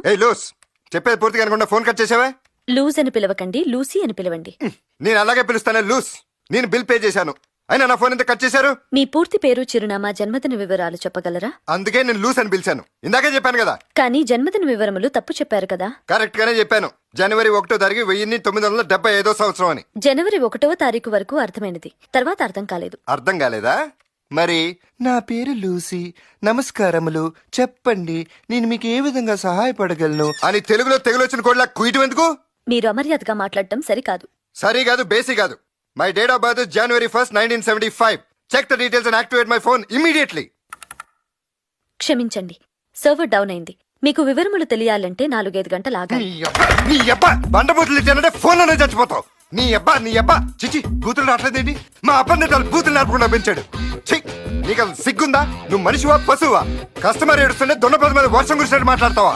ఏయ్ లూస్, చెప్పేది పూర్తిగా అనుకుంటా ఫోన్ కట్ చేసావా? లూజ్ అని పిలవకండి, లూసీ అని పిలవండి. నేను అలాగే పిలుస్తానే లూస్. నేను బిల్ పే చేశాను, అయినా నా ఫోన్ ఎంత కట్ చేశారు? మీ పూర్తి పేరు, చిరునామా, జన్మదిన వివరాలు చెప్పగలరా? అందుకే నేను లూస్ అని పిలిచాను. ఇందాకే చెప్పాను కదా. కానీ జన్మదిన వివరములు తప్పు చెప్పారు కదా. కరెక్ట్ గానే చెప్పాను. జనవరి 1వ తారీఖు 1975 సంవత్సరం అని. జనవరి 1వ తారీఖు వరకు అర్థమైనది, తర్వాత అర్థం కాలేదు. అర్థం కాలేదా? మరి నా పేరు లూసీ, నమస్కారములు, చెప్పండి నేను మీకు ఏ విధంగా సహాయపడగలను అని తెలుగులో తెగులొచ్చిన కోడ్లా కుయటం ఎందుకు? మీరు అమర్యాదగా మాట్లాడటం సరికాదు. సరి కాదు, బేసి కాదు. My date of birth January 1st, 1975. Check the details and activate my phone immediately. క్షమించండి, సర్వర్ డౌన్ అయింది. మీకు వివరములు తెలియాలంటే 4-5 గంటలు ఆగాలి. నీ అబ్బా బండబూతులు ఇచ్చానంటే ఫోన్ లోనే చచ్చిపోతావు. నీ అబ్బా చిచి, కూతురు రావట్లేదేంటి? మా అబ్బాయి తన బూతులు నడపకుండా పెంచాడు. ఛీ, నీకు సిగ్గుందా? నువ్వు మనిషివా పశువా? కస్టమర్ ఏడుస్తుంటే దొండపద మీద వర్షం కురిసినట్టు మాట్లాడతావా?